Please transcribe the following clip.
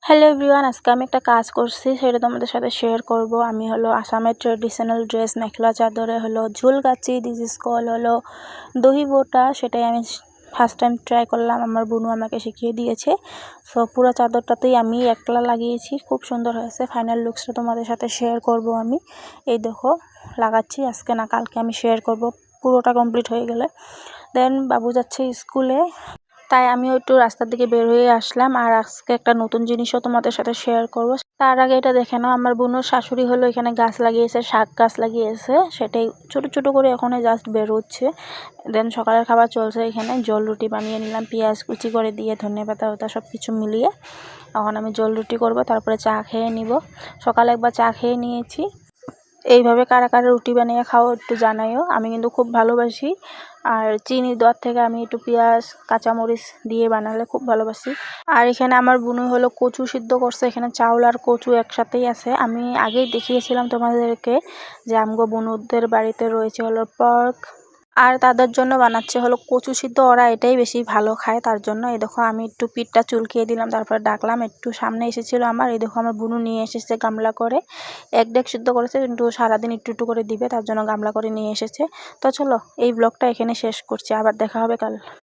Hello everyone, আজকে আমি একটা কাজ করছি সেটা তোমাদের সাথে শেয়ার করব। আমি হলো আসামের ট্রেডিশনাল ড্রেস মেখলা চাদরে হলো ঝুল গাচ্ছি। দিস ইজ কল হলো দহি বোটা। সেটাই আমি ফার্স্ট টাইম ট্রাই করলাম, আমার বোনু আমাকে শিখিয়ে দিয়েছে। সো পুরো চাদরটাতেই আমি একলা লাগিয়েছি, খুব সুন্দর হয়েছে। ফাইনাল লুকসটা তোমাদের সাথে শেয়ার করব আমি। এই দেখো লাগাচ্ছি, আজকে না কালকে আমি শেয়ার করব পুরোটা কমপ্লিট হয়ে গেলে। দেন বাবু যাচ্ছে স্কুলে, তাই আমিও একটু রাস্তার দিকে বের হয়ে আসলাম। আর আজকে একটা নতুন জিনিসও তোমাদের সাথে শেয়ার করব। তার আগে এটা দেখে নাও, আমার বোনের শাশুড়ি হলো এখানে গাছ লাগিয়েছে, শাক গাছ লাগিয়েছে। সেটাই ছোট ছোট করে এখনই জাস্ট বের হচ্ছে। দেন সকালের খাবার চলছে, এখানে জল রুটি বানিয়ে নিলাম পেঁয়াজ কুচি করে দিয়ে, ধনেপাতা ওটা সব কিছু মিলিয়ে। এখন আমি জল রুটি করব, তারপরে চা খেয়ে নিব। সকালে একবার চা খেয়ে নিয়েছি। এইভাবে কারা কারা রুটি বানিয়ে খাও একটু জানাইও, আমি কিন্তু খুব ভালোবাসি। আর চিনি দেওয়ার থেকে আমি একটু পেঁয়াজ কাঁচামরিচ দিয়ে বানালে খুব ভালোবাসি। আর এখানে আমার বোনু হলো কচু সিদ্ধ করছে, এখানে চাউল আর কচু একসাথেই আছে। আমি আগেই দেখিয়েছিলাম তোমাদেরকে যে আমগো বোনুদের বাড়িতে রয়েছে হলো পর্ক, আর তাদের জন্য বানাচ্ছে হলো কচু সিদ্ধ। ওরা এটাই বেশি ভালো খায়, তার জন্য। এই দেখো আমি একটু পিঠটা চুলকিয়ে দিলাম, তারপর ডাকলাম। একটু সামনে এসেছিল আমার, এই দেখো আমার বুনু নিয়ে এসেছে গামলা করে। এক ডেক সিদ্ধ করেছে, কিন্তু সারাদিন একটু একটু করে দিবে, তার জন্য গামলা করে নিয়ে এসেছে। তো চলো এই ব্লগটা এখানে শেষ করছি, আবার দেখা হবে কাল।